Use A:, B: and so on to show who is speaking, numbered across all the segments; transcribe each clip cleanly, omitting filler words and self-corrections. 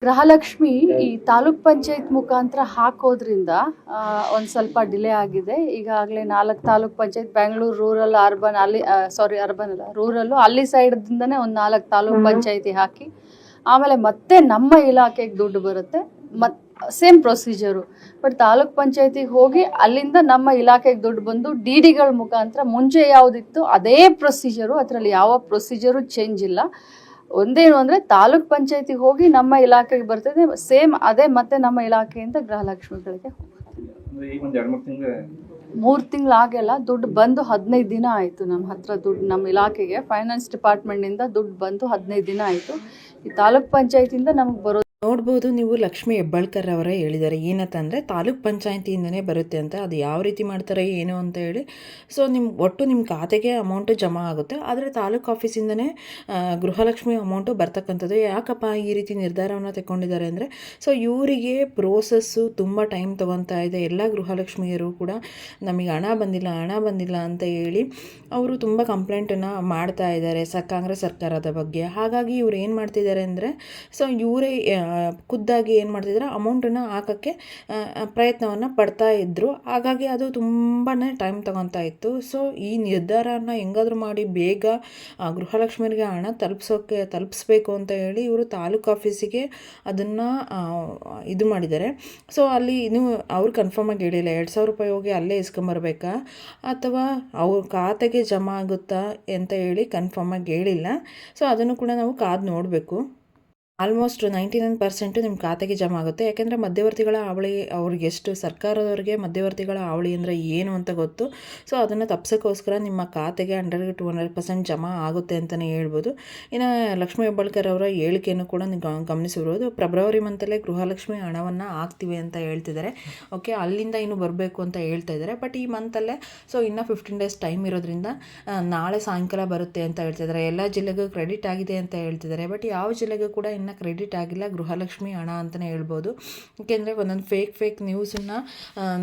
A: ಗೃಹಲಕ್ಷ್ಮಿ ಈ ತಾಲೂಕ್ ಪಂಚಾಯತ್ ಮುಖಾಂತರ ಹಾಕೋದ್ರಿಂದ ಒಂದು ಸ್ವಲ್ಪ ಡಿಲೇ ಆಗಿದೆ. ಈಗಾಗಲೇ 4 ತಾಲೂಕ್ ಪಂಚಾಯತ್, ಬೆಂಗಳೂರು ರೂರಲ್, ಅರ್ಬನ್, ಅಲ್ಲಿ ಅರ್ಬನ್ ಅಲ್ಲ, ರೂರಲ್ಲು, ಅಲ್ಲಿ ಸೈಡ್ದಿಂದನೇ ಒಂದು 4 ತಾಲೂಕ್ ಪಂಚಾಯತಿ ಹಾಕಿ ಆಮೇಲೆ ಮತ್ತೆ ನಮ್ಮ ಇಲಾಖೆಗೆ ದುಡ್ಡು ಬರುತ್ತೆ. Same procedure. ಬಟ್ ತಾಲೂಕ್ ಪಂಚಾಯತಿಗೆ ಹೋಗಿ ಅಲ್ಲಿಂದ ನಮ್ಮ ಇಲಾಖೆಗೆ ದುಡ್ಡು ಬಂದು ಡಿಗಳ ಮುಖಾಂತರ ಮುಂಚೆ ಯಾವುದಿತ್ತು ಅದೇ ಪ್ರೊಸೀಜರು, ಅದರಲ್ಲಿ ಯಾವ ಪ್ರೊಸೀಜರು ಚೇಂಜ್ ಇಲ್ಲ. ಒಂದೇನು ಅಂದರೆ ತಾಲೂಕ್ ಪಂಚಾಯತಿಗೆ ಹೋಗಿ ನಮ್ಮ ಇಲಾಖೆಗೆ ಬರ್ತದೆ, ಸೇಮ್ ಅದೇ ಮತ್ತೆ ನಮ್ಮ ಇಲಾಖೆಯಿಂದ ಗೃಹಲಕ್ಷ್ಮಿಗಳಿಗೆ ಹೋಗುತ್ತೆ. 3 ತಿಂಗಳಾಗೆಲ್ಲ ದುಡ್ಡು ಬಂದು 15 ದಿನ ಆಯಿತು. ನಮ್ಮ ಹತ್ರ ದುಡ್ಡು, ನಮ್ಮ ಇಲಾಖೆಗೆ ಫೈನಾನ್ಸ್ ಡಿಪಾರ್ಟ್ಮೆಂಟಿಂದ ದುಡ್ಡು ಬಂದು 15 ದಿನ ಆಯಿತು. ಈ ತಾಲೂಕ್ ಪಂಚಾಯತಿಯಿಂದ ನಮಗೆ ಬರೋದು
B: ನೋಡ್ಬೋದು ನೀವು. ಲಕ್ಷ್ಮಿ ಹೆಬ್ಬಾಳ್ಕರ್ ಅವರೇ ಹೇಳಿದ್ದಾರೆ ಏನಂತಂದರೆ ತಾಲೂಕ್ ಪಂಚಾಯತಿಯಿಂದನೇ ಬರುತ್ತೆ ಅಂತ. ಅದು ಯಾವ ರೀತಿ ಮಾಡ್ತಾರೆ ಏನು ಅಂತ ಹೇಳಿ. ಸೊ ನಿಮ್ಮ ಖಾತೆಗೆ ಅಮೌಂಟು ಜಮಾ ಆಗುತ್ತೆ, ಆದರೆ ತಾಲೂಕ್ ಆಫೀಸಿಂದನೇ ಗೃಹಲಕ್ಷ್ಮಿ ಅಮೌಂಟು ಬರ್ತಕ್ಕಂಥದ್ದು. ಯಾಕಪ್ಪ ಈ ರೀತಿ ನಿರ್ಧಾರವನ್ನು ತಗೊಂಡಿದ್ದಾರೆ ಅಂದರೆ, ಸೊ ಇವರಿಗೆ ಪ್ರೋಸೆಸ್ಸು ತುಂಬ ಟೈಮ್ ತೊಗೊತಾ ಇದೆ. ಎಲ್ಲ ಗೃಹಲಕ್ಷ್ಮಿಯರು ಕೂಡ ನಮಗೆ ಹಣ ಬಂದಿಲ್ಲ ಅಂತ ಹೇಳಿ ಅವರು ತುಂಬ ಕಂಪ್ಲೇಂಟನ್ನು ಮಾಡ್ತಾ ಇದ್ದಾರೆ ಕಾಂಗ್ರೆಸ್ ಸರ್ಕಾರದ ಬಗ್ಗೆ. ಹಾಗಾಗಿ ಇವ್ರು ಏನು ಮಾಡ್ತಿದ್ದಾರೆ ಅಂದರೆ, ಸೊ ಇವರೇ ಖುದ್ದಾಗಿ ಏನು ಮಾಡ್ತಿದ್ದಾರೆ, ಅಮೌಂಟನ್ನು ಹಾಕೋಕ್ಕೆ ಪ್ರಯತ್ನವನ್ನು ಪಡ್ತಾ ಇದ್ದರು. ಹಾಗಾಗಿ ಅದು ತುಂಬಾ ಟೈಮ್ ತೊಗೊತಾ ಇತ್ತು. ಸೊ ಈ ನಿರ್ಧಾರನ ಹೆಂಗಾದರೂ ಮಾಡಿ ಬೇಗ ಗೃಹಲಕ್ಷ್ಮಿಯರಿಗೆ ಹಣ ತಲುಪಿಸ್ಬೇಕು ಅಂತ ಹೇಳಿ ಇವರು ತಾಲೂಕು ಆಫೀಸಿಗೆ ಅದನ್ನು ಇದು ಮಾಡಿದ್ದಾರೆ. ಸೊ ಅಲ್ಲಿ ಇನ್ನೂ ಅವ್ರು ಕನ್ಫರ್ಮಾಗಿ ಹೇಳಿಲ್ಲ 2,000 ರೂಪಾಯಿ ಹೋಗಿ ಅಲ್ಲೇ ಇಸ್ಕೊಂಬರ್ಬೇಕಾ ಅಥವಾ ಅವ್ರ ಖಾತೆಗೆ ಜಮಾ ಆಗುತ್ತಾ ಅಂತ ಹೇಳಿ ಕನ್ಫರ್ಮಾಗಿ ಹೇಳಿಲ್ಲ. ಸೊ ಅದನ್ನು ಕೂಡ ನಾವು ಕಾದು ನೋಡಬೇಕು. ಆಲ್ಮೋಸ್ಟ್ 99% ನಿಮ್ಮ ಖಾತೆಗೆ ಜಮಾ ಆಗುತ್ತೆ. ಯಾಕೆಂದರೆ ಮಧ್ಯವರ್ತಿಗಳ ಹಾವಳಿ ಅವ್ರಿಗೆ ಎಷ್ಟು, ಸರ್ಕಾರದವ್ರಿಗೆ ಮಧ್ಯವರ್ತಿಗಳ ಹಾವಳಿ ಅಂದರೆ ಏನು ಅಂತ ಗೊತ್ತು. ಸೊ ಅದನ್ನು ತಪ್ಸೋಕ್ಕೋಸ್ಕರ ನಿಮ್ಮ ಖಾತೆಗೆ 100 to 100% ಜಮಾ ಆಗುತ್ತೆ ಅಂತಲೇ ಹೇಳ್ಬೋದು. ಇನ್ನು ಲಕ್ಷ್ಮೀ ಹೆಬ್ಬಾಳ್ಕರ್ ಅವರ ಹೇಳಿಕೆಯನ್ನು ಕೂಡ ನೀವು ಗಮನಿಸಿರ್ಬೋದು. ಫೆಬ್ರವರಿ ಮಂತಲ್ಲೇ ಗೃಹಲಕ್ಷ್ಮಿ ಹಣವನ್ನು ಹಾಕ್ತೀವಿ ಅಂತ ಹೇಳ್ತಿದ್ದಾರೆ. ಓಕೆ, ಅಲ್ಲಿಂದ ಇನ್ನು ಬರಬೇಕು ಅಂತ ಹೇಳ್ತಾ ಇದ್ದಾರೆ. ಬಟ್ ಈ ಮಂತಲ್ಲೇ ಸೊ ಇನ್ನೂ 15 days ಟೈಮ್ ಇರೋದ್ರಿಂದ ನಾಳೆ ಸಾಯಂಕಾಲ ಬರುತ್ತೆ ಅಂತ ಹೇಳ್ತಿದ್ದಾರೆ. ಎಲ್ಲ ಜಿಲ್ಲೆಗೂ ಕ್ರೆಡಿಟ್ ಆಗಿದೆ ಅಂತ ಹೇಳ್ತಿದ್ದಾರೆ. ಬಟ್ ಯಾವ ಜಿಲ್ಲೆಗೂ ಕೂಡ ಇನ್ನು ಕ್ರೆಡಿಟ್ ಆಗಿಲ್ಲ ಗೃಹಲಕ್ಷ್ಮಿ ಹಣ ಅಂತಲೇ ಹೇಳ್ಬೋದು. ಏಕೆಂದರೆ ಒಂದೊಂದು ಫೇಕ್ ನ್ಯೂಸನ್ನು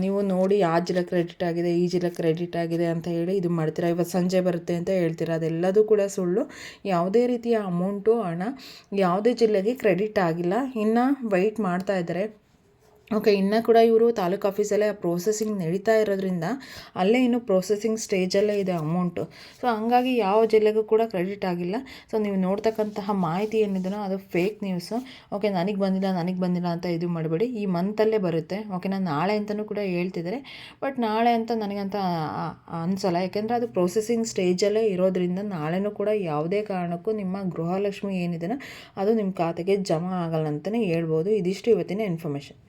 B: ನೀವು ನೋಡಿ ಆ ಜಿಲ್ಲೆ ಕ್ರೆಡಿಟ್ ಆಗಿದೆ, ಈ ಜಿಲ್ಲೆ ಕ್ರೆಡಿಟ್ ಆಗಿದೆ ಅಂತ ಹೇಳಿ ಇದು ಮಾಡ್ತೀರಾ. ಇವತ್ತು ಸಂಜೆ ಬರುತ್ತೆ ಅಂತ ಹೇಳ್ತೀರಾ, ಅದೆಲ್ಲದೂ ಕೂಡ ಸುಳ್ಳು. ಯಾವುದೇ ರೀತಿಯ ಅಮೌಂಟು, ಹಣ ಯಾವುದೇ ಜಿಲ್ಲೆಗೆ ಕ್ರೆಡಿಟ್ ಆಗಿಲ್ಲ. ಇನ್ನು ವೆಯ್ಟ್ ಮಾಡ್ತಾ ಇದ್ದಾರೆ. ಓಕೆ, ಇನ್ನೂ ಕೂಡ ಇವರು ತಾಲೂಕು ಆಫೀಸಲ್ಲೇ ಪ್ರೋಸೆಸಿಂಗ್ ನಡೀತಾ ಇರೋದ್ರಿಂದ ಅಲ್ಲೇ ಇನ್ನೂ ಪ್ರೋಸೆಸಿಂಗ್ ಸ್ಟೇಜಲ್ಲೇ ಇದೆ ಅಮೌಂಟು. ಸೊ ಹಂಗಾಗಿ ಯಾವ ಜಿಲ್ಲೆಗೂ ಕೂಡ ಕ್ರೆಡಿಟ್ ಆಗಿಲ್ಲ. ಸೊ ನೀವು ನೋಡ್ತಕ್ಕಂತಹ ಮಾಹಿತಿ ಏನಿದೆಯೋ ಅದು ಫೇಕ್ ನ್ಯೂಸು. ಓಕೆ, ನನಗೆ ಬಂದಿಲ್ಲ ಅಂತ ಇದು ಮಾಡಬೇಡಿ. ಈ ಮಂತಲ್ಲೇ ಬರುತ್ತೆ. ಓಕೆ, ನಾನು ನಾಳೆ ಅಂತಲೂ ಕೂಡ ಹೇಳ್ತಿದ್ದಾರೆ. ಬಟ್ ನಾಳೆ ಅಂತ ನನಗಂತ ಅನಿಸಲ್ಲ. ಯಾಕೆಂದರೆ ಅದು ಪ್ರೋಸೆಸಿಂಗ್ ಸ್ಟೇಜಲ್ಲೇ ಇರೋದ್ರಿಂದ ನಾಳೆನೂ ಕೂಡ ಯಾವುದೇ ಕಾರಣಕ್ಕೂ ನಿಮ್ಮ ಗೃಹಲಕ್ಷ್ಮಿ ಏನಿದೆಯೋ ಅದು ನಿಮ್ಮ ಖಾತೆಗೆ ಜಮಾ ಆಗಲ್ಲ ಅಂತಲೇ ಹೇಳ್ಬೋದು. ಇದಿಷ್ಟು ಇವತ್ತಿನ ಇನ್ಫಾರ್ಮೇಷನ್.